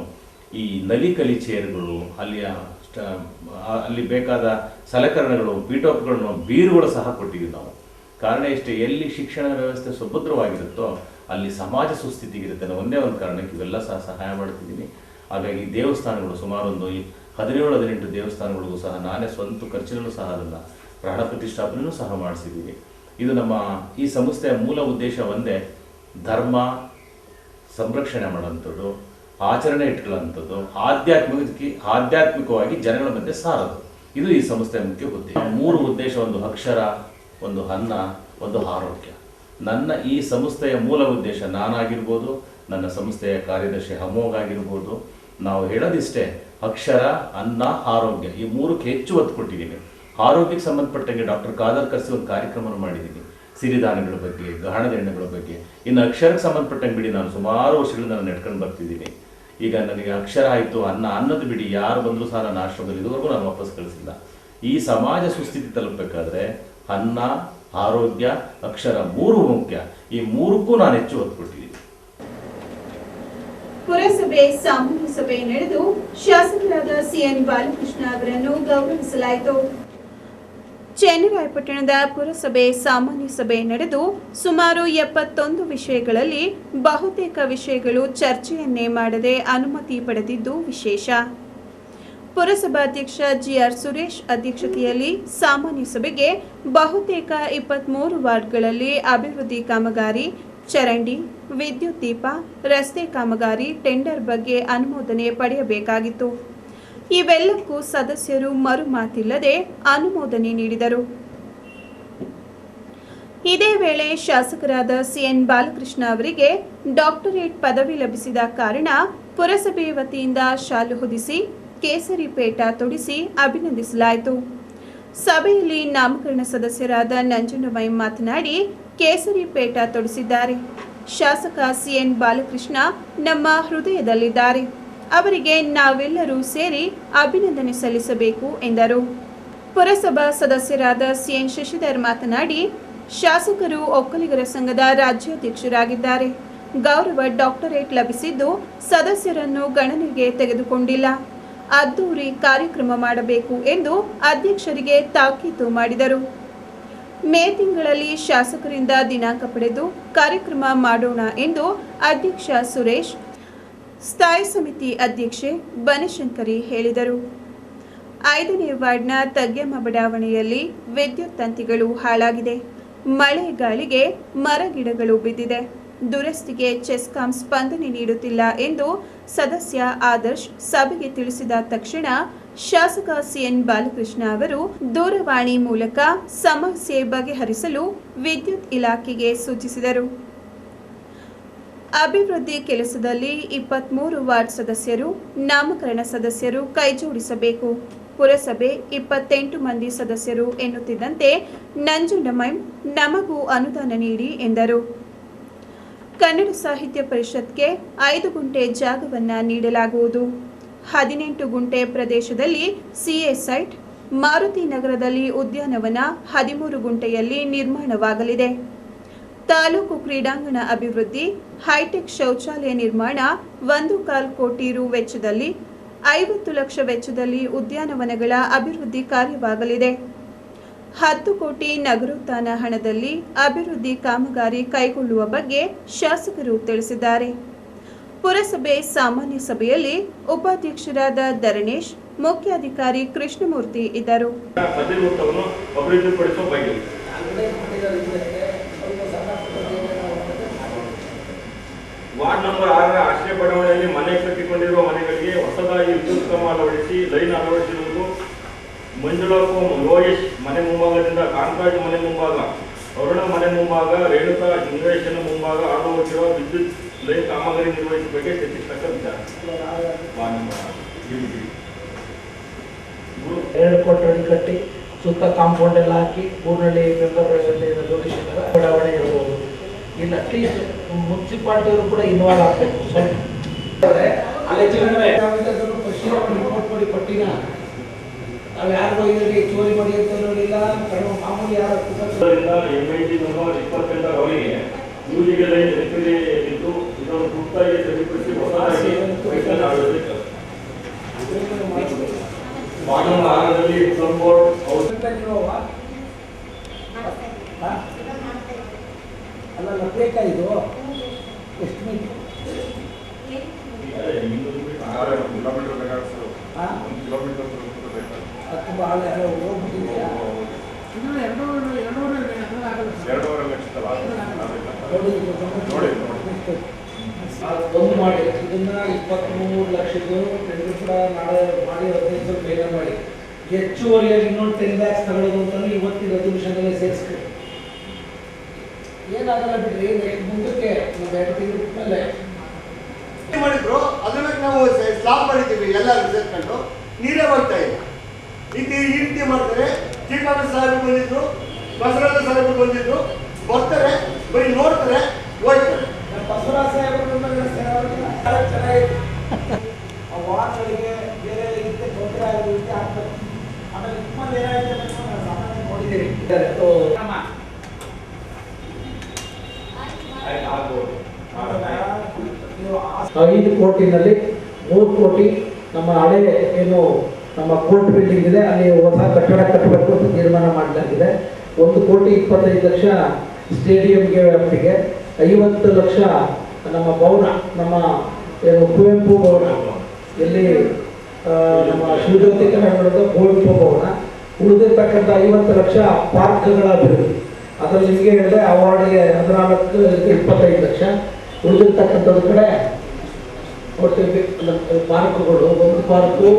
ಈ ನಲಿಕಲಿ ಚೇರ್ಗಳು, ಅಲ್ಲಿ ಬೇಕಾದ ಸಲಕರಣೆಗಳು, ಪೀಠೋಪಗಳನ್ನು, ಬೀರುಗಳು ಸಹ ಕೊಟ್ಟಿದ್ದೀವಿ ನಾವು. ಕಾರಣ ಇಷ್ಟೇ, ಎಲ್ಲಿ ಶಿಕ್ಷಣ ವ್ಯವಸ್ಥೆ ಸುಭದ್ರವಾಗಿರುತ್ತೋ ಅಲ್ಲಿ ಸಮಾಜ ಸುಸ್ಥಿತಿಗಿರುತ್ತೆ. ನಾನು ಒಂದೇ ಒಂದು ಕಾರಣಕ್ಕೆ ಇವೆಲ್ಲ ಸಹ ಸಹಾಯ ಮಾಡ್ತಿದ್ದೀನಿ. ಹಾಗಾಗಿ ದೇವಸ್ಥಾನಗಳು ಸುಮಾರು 17-18 ದೇವಸ್ಥಾನಗಳಿಗೂ ಸಹ ನಾನೇ ಸ್ವಂತ ಖರ್ಚಿನಲ್ಲೂ ಸಹ ಅದನ್ನು ಪ್ರಾಣ ಪ್ರತಿಷ್ಠಾಪನೆಯೂ ಸಹ ಮಾಡಿಸಿದ್ದೀವಿ. ಇದು ನಮ್ಮ ಈ ಸಂಸ್ಥೆಯ ಮೂಲ ಉದ್ದೇಶ ಒಂದೇ, ಧರ್ಮ ಸಂರಕ್ಷಣೆ ಮಾಡೋಂಥದ್ದು, ಆಚರಣೆ ಇಟ್ಕೊಳ್ಳೋಂಥದ್ದು, ಆಧ್ಯಾತ್ಮಿಕವಾಗಿ ಜನಗಳ ಮಧ್ಯೆ ಸಾರೋದು. ಇದು ಈ ಸಂಸ್ಥೆಯ ಮುಖ್ಯ ಉದ್ದೇಶ. 3 ಉದ್ದೇಶ: ಒಂದು ಅಕ್ಷರ, ಒಂದು ಅನ್ನ, ಒಂದು ಆರೋಗ್ಯ. ನನ್ನ ಈ ಸಂಸ್ಥೆಯ ಮೂಲ ಉದ್ದೇಶ, ನಾನಾಗಿರ್ಬೋದು, ನನ್ನ ಸಂಸ್ಥೆಯ ಕಾರ್ಯದರ್ಶಿ ಅಮೋಘ್ ಆಗಿರ್ಬೋದು, ನಾವು ಹೇಳೋದಿಷ್ಟೇ, ಅಕ್ಷರ, ಅನ್ನ, ಆರೋಗ್ಯ ಈ 3ಕ್ಕೆ ಹೆಚ್ಚು ಒತ್ತು ಕೊಟ್ಟಿದ್ದೀನಿ. ಆರೋಗ್ಯಕ್ಕೆ ಸಂಬಂಧಪಟ್ಟಂಗೆ ಡಾಕ್ಟರ್ ಖಾದರ್ ಕರ್ಸಿ ಒಂದು ಕಾರ್ಯಕ್ರಮ ಮಾಡಿದ್ದೀನಿ, ಸಿರಿಧಾನ್ಯಗಳ ಬಗ್ಗೆ, ಗಾಣದ ಎಣ್ಣೆಗಳ ಬಗ್ಗೆ. ಇನ್ನು ಅಕ್ಷರಕ್ಕೆ ಸಂಬಂಧಪಟ್ಟಂಗೆ ಬಿಡಿ, ನಾನು ಸುಮಾರು ವರ್ಷಗಳಿಂದ ನಾನು ನೆಡ್ಕೊಂಡು ಬರ್ತಿದ್ದೀನಿ. ಈಗ ನನಗೆ ಅಕ್ಷರ ಆಯಿತು, ಅನ್ನದ ಬಿಡಿ, ಯಾರು ಬಂದರೂ ಸಹ ನನ್ನ ಆಶ್ರಮದಲ್ಲಿ ಇದುವರೆಗೂ ನಾನು ವಾಪಸ್ ಕಳಿಸಿಲ್ಲ. ಈ ಸಮಾಜ ಸುಸ್ಥಿತಿ ತಲುಪಬೇಕಾದ್ರೆ ಅನ್ನ, ಆರೋಗ್ಯ, ಅಕ್ಷರ 3 ಮುಖ್ಯ. ಈ 3ಕ್ಕೂ ನಾನು ಹೆಚ್ಚು ಒತ್ತು ಕೊಟ್ಟಿದ್ದೀನಿ. ಪುರಸಭೆ ಸಾಮಾನ್ಯ ಸಭೆ ನಡೆದು ಶಾಸಕರಾದ ಸಿಎನ್ ಬಾಲಕೃಷ್ಣ ಅವರನ್ನು ಗೌರವಿಸಲಾಯಿತು. ಚನ್ನರಾಯಪಟ್ಟಣದ ಪುರಸಭೆ ಸಾಮಾನ್ಯ ಸಭೆ ನಡೆದು ಸುಮಾರು 71 ವಿಷಯಗಳಲ್ಲಿ ಬಹುತೇಕ ವಿಷಯಗಳು ಚರ್ಚೆಯನ್ನೇ ಮಾಡದೆ ಅನುಮತಿ ಪಡೆದಿದ್ದು ವಿಶೇಷ. ಪುರಸಭಾಧ್ಯಕ್ಷ GR ಸುರೇಶ್ ಅಧ್ಯಕ್ಷತೆಯಲ್ಲಿ ಸಾಮಾನ್ಯ ಸಭೆಗೆ ಬಹುತೇಕ 23 ವಾರ್ಡ್ಗಳಲ್ಲಿ ಅಭಿವೃದ್ಧಿ ಕಾಮಗಾರಿ, ಚರಂಡಿ, ವಿದ್ಯುತ್ ದೀಪ, ರಸ್ತೆ ಕಾಮಗಾರಿ, ಟೆಂಡರ್ ಬಗ್ಗೆ ಅನುಮೋದನೆ ಪಡೆಯಬೇಕಾಗಿತ್ತು. ಇವೆಲ್ಲಕ್ಕೂ ಸದಸ್ಯರು ಮರು ಮಾತಿಲ್ಲದೆ ಅನುಮೋದನೆ ನೀಡಿದರು. ಇದೇ ವೇಳೆ ಶಾಸಕರಾದ ಸಿಎನ್ ಬಾಲಕೃಷ್ಣ ಅವರಿಗೆ ಡಾಕ್ಟರೇಟ್ ಪದವಿ ಲಭಿಸಿದ ಕಾರಣ ಪುರಸಭೆ ವತಿಯಿಂದ ಶಾಲು ಹೊದಿಸಿ ಕೇಸರಿ ಪೇಟ ತೊಡಿಸಿ ಅಭಿನಂದಿಸಲಾಯಿತು. ಸಭೆಯಲ್ಲಿ ನಾಮಕರಣ ಸದಸ್ಯರಾದ ನಂಜನಮೈ ಮಾತನಾಡಿ ಕೇಸರಿ ಪೇಟ ತೊಡಿಸಿದ್ದಾರೆ. ಶಾಸಕ ಸಿಎನ್ ಬಾಲಕೃಷ್ಣ ನಮ್ಮ ಹೃದಯದಲ್ಲಿದ್ದಾರೆ. ಅವರಿಗೆ ನಾವೆಲ್ಲರೂ ಸೇರಿ ಅಭಿನಂದನೆ ಸಲ್ಲಿಸಬೇಕು ಎಂದರು. ಪುರಸಭಾ ಸದಸ್ಯರಾದ ಸಿಎನ್ ಶಶಿಧರ್ ಮಾತನಾಡಿ ಶಾಸಕರು ಒಕ್ಕಲಿಗರ ಸಂಘದ ರಾಜ್ಯಾಧ್ಯಕ್ಷರಾಗಿದ್ದಾರೆ. ಗೌರವ ಡಾಕ್ಟರೇಟ್ ಲಭಿಸಿದ್ದು ಸದಸ್ಯರನ್ನು ಗಣನೆಗೆ ತೆಗೆದುಕೊಂಡಿಲ್ಲ. ಅದ್ದೂರಿ ಕಾರ್ಯಕ್ರಮ ಮಾಡಬೇಕು ಎಂದು ಅಧ್ಯಕ್ಷರಿಗೆ ತಾಕೀತು ಮಾಡಿದರು. ಮೇ ತಿಂಗಳಲ್ಲಿ ಶಾಸಕರಿಂದ ದಿನಾಂಕ ಪಡೆದು ಕಾರ್ಯಕ್ರಮ ಮಾಡೋಣ ಎಂದು ಅಧ್ಯಕ್ಷ ಸುರೇಶ್, ಸ್ಥಾಯಿ ಸಮಿತಿ ಅಧ್ಯಕ್ಷೆ ಬನಶಂಕರಿ ಹೇಳಿದರು. 5ನೇ ವಾರ್ಡ್ನ ತಗ್ಯಮ್ಮ ಬಡಾವಣೆಯಲ್ಲಿ ವಿದ್ಯುತ್ ತಂತಿಗಳು ಹಾಳಾಗಿದೆ. ಮಳೆ ಗಾಳಿಗೆ ಮರಗಿಡಗಳು ಬಿದ್ದಿದೆ. ದುರಸ್ತಿಗೆ ಚೆಸ್ಕಾಂ ಸ್ಪಂದನೆ ನೀಡುತ್ತಿಲ್ಲ ಎಂದು ಸದಸ್ಯ ಆದರ್ಶ್ ಸಭೆಗೆ ತಿಳಿಸಿದ ತಕ್ಷಣ ಶಾಸಕ ಸಿಎನ್ ಬಾಲಕೃಷ್ಣ ಅವರು ದೂರವಾಣಿ ಮೂಲಕ ಸಮಸ್ಯೆ ಬಗೆಹರಿಸಲು ವಿದ್ಯುತ್ ಇಲಾಖೆಗೆ ಸೂಚಿಸಿದರು. ಅಭಿವೃದ್ಧಿ ಕೆಲಸದಲ್ಲಿ 23 ವಾರ್ಡ್ ಸದಸ್ಯರು, ನಾಮಕರಣ ಸದಸ್ಯರು ಕೈಜೋಡಿಸಬೇಕು. ಪುರಸಭೆ 28 ಮಂದಿ ಸದಸ್ಯರು ಎನ್ನುತ್ತಿದ್ದಂತೆ ನಂಜುಂಡಮೈ ನಮಗೂ ಅನುದಾನ ನೀಡಿ ಎಂದರು. ಕನ್ನಡ ಸಾಹಿತ್ಯ ಪರಿಷತ್ಗೆ 5 ಗುಂಟೆ ಜಾಗವನ್ನು ನೀಡಲಾಗುವುದು. 18 ಗುಂಟೆ ಪ್ರದೇಶದಲ್ಲಿ ಸಿಎ ಸೈಟ್, ಮಾರುತಿ ನಗರದಲ್ಲಿ ಉದ್ಯಾನವನ 13 ಗುಂಟೆಯಲ್ಲಿ ನಿರ್ಮಾಣವಾಗಲಿದೆ. ತಾಲೂಕು ಕ್ರೀಡಾಂಗಣ ಅಭಿವೃದ್ಧಿ, ಹೈಟೆಕ್ ಶೌಚಾಲಯ ನಿರ್ಮಾಣ 1.25 ಕೋಟಿ ರು ವೆಚ್ಚದಲ್ಲಿ, 50 ಲಕ್ಷ ವೆಚ್ಚದಲ್ಲಿ ಉದ್ಯಾನವನಗಳ ಅಭಿವೃದ್ಧಿ ಕಾರ್ಯವಾಗಲಿದೆ. 10 ಕೋಟಿ ನಗರೋತ್ಥಾನ ಹಣದಲ್ಲಿ ಅಭಿವೃದ್ಧಿ ಕಾಮಗಾರಿ ಕೈಗೊಳ್ಳುವ ಬಗ್ಗೆ ಶಾಸಕರು ತಿಳಿಸಿದ್ದಾರೆ. ಪುರಸಭೆ ಸಾಮಾನ್ಯ ಸಭೆಯಲ್ಲಿ ಉಪಾಧ್ಯಕ್ಷರಾದ ಧರಣೇಶ್, ಮುಖ್ಯಾಧಿಕಾರಿ ಕೃಷ್ಣಮೂರ್ತಿ ಇದ್ದರು. ವಾರ್ಡ್ ನಂಬರ್ 6ರ ಆಶ್ರಯ ಬಡಾವಣೆಯಲ್ಲಿ ಮನೆ ಕಟ್ಟಿಕೊಂಡಿರುವ ಮನೆಗಳಿಗೆ ಹೊಸದಾಗಿ ವಿದ್ಯುತ್ ಕ್ರಮ ಅಳವಡಿಸಿ ಲೈನ್ ಅಳವಡಿಸಿರುವುದು. ಮಂಜುಳಾ ಲೋಯೇಶ್ ಮನೆ ಮುಂಭಾಗದಿಂದ ಕಾಂತರಾಜ್ ಮನೆ ಮುಂಭಾಗ, ಅರುಣ ಮನೆ ಮುಂಭಾಗ, ರೇಣುಕಾ ಲಿಂಗೇಶನ ಮುಂಭಾಗ ಆಗುತ್ತಿರುವ ವಿದ್ಯುತ್ ಲೈನ್ ಕಾಮಗಾರಿ ನಿರ್ವಹಿಸುವ ಬಗ್ಗೆ ಚರ್ಚಿಸತಕ್ಕ ವಿಚಾರ. 2 ಕೊಠಡಿ ಕಟ್ಟಿ ಸುತ್ತ ಕಾಂಪೌಂಡ್ ಎಲ್ಲ ಹಾಕಿ ಊರಿನಲ್ಲಿ ಮೆಂಬರ್ ಬಡಾವಣೆ ಇರ್ಬೋದು. ಇಲ್ಲಿ ಅಟ್ಲೀಸ್ಟ್ ಮುನ್ಸಿಪಾಲಿಟಿಯವರು ಕೂಡ ಇನ್ವಾಲ್ವ್ ಆಗಬೇಕು. ಪಟ್ಟಿನ ನಾವು ಯಾರಿಗೂ ಇದರಲ್ಲಿ ಚೋರಿ ಮಾಡಿ ಅಂತ ನೋಡಿಲ್ಲ. ಮಾಮೂಲಿ ಯಾರು MIG ನಂಬರ್ 28 ಅವರಿಗೆ ಯೂಜಿಗೆ ಲೈನ್ ರಿಪೇರಿ ಇದ್ದು ಇದನ್ನು ತುರ್ತಾಗಿ ಸರಿಪಡಿಸಿ ಹೊಸದಾಗಿ ವಾರ್ಡ್ ನಂಬರ್ 6ರಲ್ಲಿ ಸ್ಲಮ್ ಬೋರ್ಡ್ ಅಲ್ಲ ಬೇಕಾ ಇದು ಎಷ್ಟು ಮೀಟರ್? ತುಂಬ ಹೋಗ್ಬಿಟ್ಟಿದೆಯಾ? ಒಂದು ಮಾಡಿ ಇದನ್ನ 23 ಲಕ್ಷದ್ದು ಟೆಂಡರ್ ಕೂಡ ನಾಳೆ ಮಾಡಿ 15 ಬೇಗ ಮಾಡಿ ಹೆಚ್ಚುವರಿಯಾಗಿ ಇನ್ನೊಂದು 10 lakhs ತಗೊಳ್ಳೋದು ಅಂತಂದ್ರೆ ಇವತ್ತಿನ ರೆಸಲ್ಯೂಷನ್ಗೆ ಸೇರಿಸ್ಬೇಕು. ಏನಾಗಲ್ಲ ಬಿಡ್ರಿ, ಮುಂದಕ್ಕೆ 2 ತಿಂಗಳ ಮೇಲೆ ಮಾಡಿದ್ರು ಅದನ್ನ ನಾವು ಸ್ಲಾಪ್ ಮಾಡಿದ್ದೀವಿ. ಎಲ್ಲರೂ ಸೇರ್ಕೊಂಡು ನೀರೇ ಬರ್ತಾ ಇಲ್ಲ. ಈ ರೀತಿ ಮಾಡ್ತಾರೆ. ಶ್ರೀಕಾಂತ ಸಾಹೇಬ್ ಬಂದಿದ್ರು, ಬಸವರಾಜ ಸಾಹೇಬ್ ಬಂದಿದ್ರು, ಬರ್ತಾರೆ, ಬರೀ ನೋಡ್ತಾರೆ, ಹೋಗ್ತಾರೆ. ಬಸವರಾಜ ಸಾಹೇಬರು ಚೆನ್ನಾಗಿ ಆ ವಾರ್ಡ್ಗಳಿಗೆ ಬೇರೆ ರೀತಿ ತೊಂದರೆ ಆಗೋ ರೀತಿ ಆಗ್ತದೆ. ಆಮೇಲೆ ನಿಮ್ಮಲ್ಲಿ ಏನಾಗಿದೆ ನಾನು ಸಾಮಾನ್ಯ ನೋಡಿದ್ದೀರಿ. 5 ಕೋಟಿನಲ್ಲಿ 3 ಕೋಟಿ ನಮ್ಮ ಹಳೆ ಏನು ನಮ್ಮ ಕೋರ್ಟ್ ಬಿಲ್ಡಿಂಗ್ ಇದೆ, ಅಲ್ಲಿ ಹೊಸ ಕಟ್ಟಡ ಕಟ್ಟಬೇಕು ಅಂತ ತೀರ್ಮಾನ ಮಾಡಲಾಗಿದೆ. 1,25,00,000 ಸ್ಟೇಡಿಯಂಗೆ ವ್ಯಾಪ್ತಿಗೆ, 50 ಲಕ್ಷ ನಮ್ಮ ಭವನ, ನಮ್ಮ ಏನು ಕುವೆಂಪು ಭವನ, ಎಲ್ಲಿ ನಮ್ಮ ಶಿವಜ್ಯೋತಿ ಕನ್ನಡದ ಕುವೆಂಪು ಭವನ, ಉಳಿದಿರ್ತಕ್ಕಂಥ 50 ಲಕ್ಷ ಪಾರ್ಕ್ಗಳ ಅಭಿವೃದ್ಧಿ. ಅದರಲ್ಲಿ ನಿಮಗೆ ಹೇಳಿದೆ ಆ ವಾರ್ಡ್ಗೆ 14 25 ಲಕ್ಷ, ಉಳಿದಿರ್ತಕ್ಕಂಥದ್ದು ಕಡೆ ಪಾರ್ಕ್ಗಳು, ಒಂದು ಪಾರ್ಕು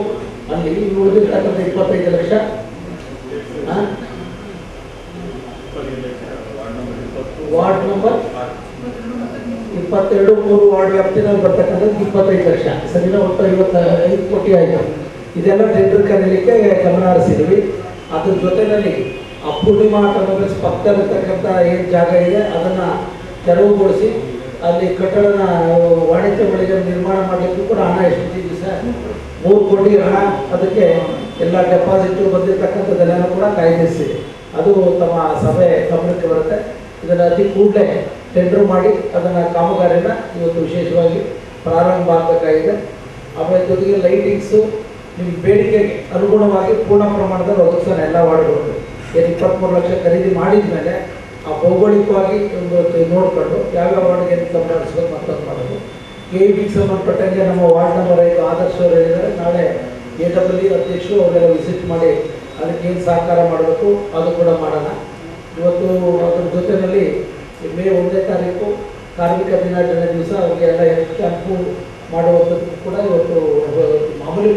ಅಲ್ಲಿ ಉಳಿದಿರ್ತಕ್ಕಂಥ 25 ಲಕ್ಷ. ವಾರ್ಡ್ ನಂಬರ್ 22 3 ವಾರ್ಡ್ ವ್ಯಾಪ್ತಿನಲ್ಲಿ ಬರ್ತಕ್ಕಂಥದ್ದು 25 ಲಕ್ಷ, ಸರಿನಾ? ಒಟ್ಟು 55 ಕೋಟಿ ಆಯಿತು. ಇದೆಲ್ಲ ಟೆಂಡರ್ ಕರೀಲಿಕ್ಕೆ ಗಮನ ಹರಿಸಿದ್ವಿ. ಅದ್ರ ಜೊತೆಯಲ್ಲಿ ಆ ಪೂರ್ಣಿಮಾ ಟರ್ಮಿನಲ್ಸ್ ಪಕ್ಕದಲ್ಲಿರ್ತಕ್ಕಂಥ ಏನು ಜಾಗ ಇದೆ ಅದನ್ನು ತೆರವುಗೊಳಿಸಿ ಅಲ್ಲಿ ಕಟ್ಟಡನ ವಾಣಿಜ್ಯ ಮಳಿಗೆ ನಿರ್ಮಾಣ ಮಾಡಲಿಕ್ಕೂ ಕೂಡ ಹಣ ಎಷ್ಟಿದ್ದೀವಿ ಸರ್? 3 ಕೋಟಿ ಹಣ ಅದಕ್ಕೆ ಎಲ್ಲ ಡೆಪಾಸಿಟ್ ಬಂದಿರತಕ್ಕಂಥದ್ದೆಲ್ಲ ಕೂಡ ಕಾಯ್ದಿರಿಸಿದೆ. ಅದು ತಮ್ಮ ಸಭೆ ಗಮನಕ್ಕೆ ಬರುತ್ತೆ. ಇದನ್ನು ಅತಿ ಕೂಡಲೇ ಟೆಂಡರ್ ಮಾಡಿ ಅದನ್ನು ಕಾಮಗಾರಿನ ಇವತ್ತು ವಿಶೇಷವಾಗಿ ಪ್ರಾರಂಭ ಆಗಬೇಕಾಗಿದೆ. ಆಮೇಲೆ ಜೊತೆಗೆ ಲೈಟಿಂಗ್ಸು ನಿಮ್ಮ ಬೇಡಿಕೆಗೆ ಅನುಗುಣವಾಗಿ ಪೂರ್ಣ ಪ್ರಮಾಣದಲ್ಲಿ ಒದಗಿಸೋಣ ಎಲ್ಲ ವಾರ್ಡ್ಗಳು. ಏನು 23 ಲಕ್ಷ ಖರೀದಿ ಮಾಡಿದ ಮೇಲೆ ಆ ಭೌಗೋಳಿಕವಾಗಿ ಒಂದು ನೋಡಿಕೊಂಡು ಯಾವ್ಯಾವ ವಾರ್ಡ್ಗೆ ಏನು ಗಮನ ಹರಿಸ್ಬೇಕು ಮತ್ತೊಂದು ಮಾಡೋದು. KEBಗೆ ಸಂಬಂಧಪಟ್ಟಂಗೆ ನಮ್ಮ ವಾರ್ಡ್ ನಂಬರ್ 5 ಆದರ್ಶ ಅವರು ಹೇಳಿದ್ದಾರೆ, ನಾಳೆ AWE ಅಧ್ಯಕ್ಷರು ಅವರೆಲ್ಲ ವಿಸಿಟ್ ಮಾಡಿ ಅದಕ್ಕೆ ಏನು ಸಹಕಾರ ಮಾಡಬೇಕು ಅದು ಕೂಡ ಮಾಡೋಣ. ಇವತ್ತು ಅದ್ರ ಜೊತೆಯಲ್ಲಿ ಮೇ 1ನೇ ತಾರೀಕು ಕಾರ್ಮಿಕ ದಿನಾಚರಣೆ ದಿವಸ ಅವರಿಗೆ ಎಲ್ಲ ಹೆಲ್ತ್ ಕ್ಯಾಂಪು ಮಾಡುವಂಥದ್ದು ಕೂಡ ಇವತ್ತು ಮಾಮೂಲಿ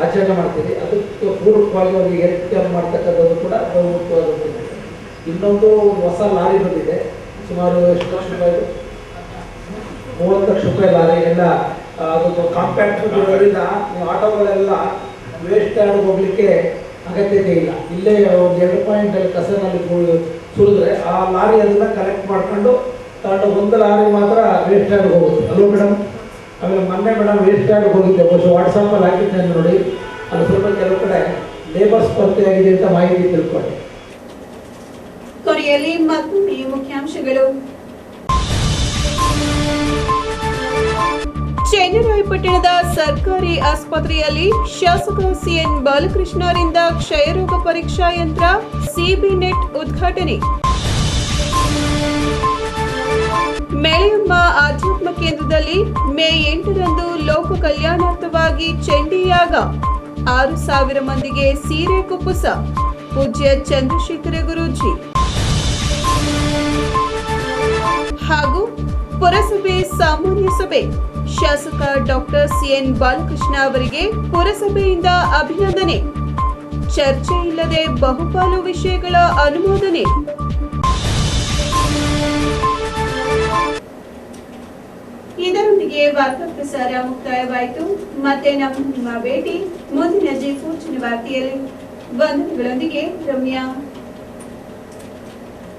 ಆಚರಣೆ ಮಾಡ್ತೀವಿ. ಅದಕ್ಕೆ ಪೂರಕವಾಗಿ ಅವರಿಗೆ ಹೆಲ್ತ್ ಕ್ಯಾಂಪ್ ಮಾಡ್ತಕ್ಕಂಥದ್ದು ಕೂಡ ಪ್ರಮುಖವಾದಂಥದ್ದು. ಇನ್ನೊಂದು ಹೊಸ ಲಾರಿ ಬಂದಿದೆ, ಸುಮಾರು ಎಷ್ಟು ಲಕ್ಷ ರೂಪಾಯಿ? 30 ಲಕ್ಷ ರೂಪಾಯಿ ಲಾರಿ. ಎಲ್ಲ ಅದು ಕಾಂಪ್ಯಾಕ್ಟ್ ಇರೋದ್ರಿಂದ ನೀವು ಆಟೋಗಳೆಲ್ಲ ವೇಸ್ಟ್ ಆಗಿ ಹೋಗ್ಲಿಕ್ಕೆ ಅಗತ್ಯತೆ ಇಲ್ಲ. ಇಲ್ಲೇ ಒಂದು 2 ಪಾಯಿಂಟ್ ಕಸನಲ್ಲಿ ಸುರಿದ್ರೆ ಆ ಲಾರಿ ಅದನ್ನು ಕಲೆಕ್ಟ್ ಮಾಡ್ಕೊಂಡು ತಗೊಂಡು ಒಂದು ಲಾರಿ ಮಾತ್ರ ವೇಸ್ಟ್ ಆಗಿ ಹೋಗುತ್ತೆ. ಅಲ್ಲೋ ಮೇಡಮ್? ಆಮೇಲೆ ಮೊನ್ನೆ ಮೇಡಮ್ ವೇಸ್ಟ್ ಆಗಿ ಹೋಗಿದ್ದೆ, ಬಹುಶಃ ವಾಟ್ಸಪ್ಪಲ್ಲಿ ಹಾಕಿದ್ದೆ ನೋಡಿ. ಅದು ಸ್ವಲ್ಪ ಕೆಲವು ಕಡೆ ಲೇಬರ್ ಸ್ಪರ್ಧೆ ಆಗಿದೆ ಅಂತ ಮಾಹಿತಿ ತಿಳ್ಕೊಂಡೆ. ಕೊನೆಯಲ್ಲಿ ಮತ್ತೊಮ್ಮೆ ಮುಖ್ಯಾಂಶಗಳು. ಚೆನ್ನರಾಯಪಟ್ಟಣದ ಸರ್ಕಾರಿ ಆಸ್ಪತ್ರೆಯಲ್ಲಿ ಶಾಸಕ ಸಿಎನ್ ಬಾಲಕೃಷ್ಣರಿಂದ ಕ್ಷಯರೋಗ ಪರೀಕ್ಷಾ ಯಂತ್ರ ಸಿಬಿನೆಟ್ ಉದ್ಘಾಟನೆ. ಮೆಳೆಯಮ್ಮ ಆಧ್ಯಾತ್ಮ ಕೇಂದ್ರದಲ್ಲಿ ಮೇ 8ರಂದು ಲೋಕ ಕಲ್ಯಾಣಾರ್ಥವಾಗಿ ಚಂಡೀಯಾಗ 6,000 ಮಂದಿಗೆ ಸೀರೆ ಕುಪ್ಪುಸ. ಪೂಜ್ಯ ಚಂದ್ರಶೇಖರ ಗುರೂಜಿ. ಹಾಗೂ ಪುರಸಭೆ ಸಾಮಾನ್ಯ ಸಭೆ, ಶಾಸಕ ಡಾಕ್ಟರ್ ಸಿಎನ್ ಬಾಲಕೃಷ್ಣ ಅವರಿಗೆ ಪುರಸಭೆಯಿಂದ ಅಭಿನಂದನೆ. ಚರ್ಚೆ ಇಲ್ಲದೆ ಬಹುಪಾಲು ವಿಷಯಗಳ ಅನುಮೋದನೆ. ಇದರೊಂದಿಗೆ ವಾರ್ತಾ ಪ್ರಸಾರ ಮುಕ್ತಾಯವಾಯಿತು. ಮತ್ತೆ ನಿಮ್ಮ ಭೇಟಿ ಮುಂದಿನ G4 ವಾರ್ತೆಯಲ್ಲಿ. ವಂದನೆಗಳೊಂದಿಗೆ ರಮ್ಯಾ.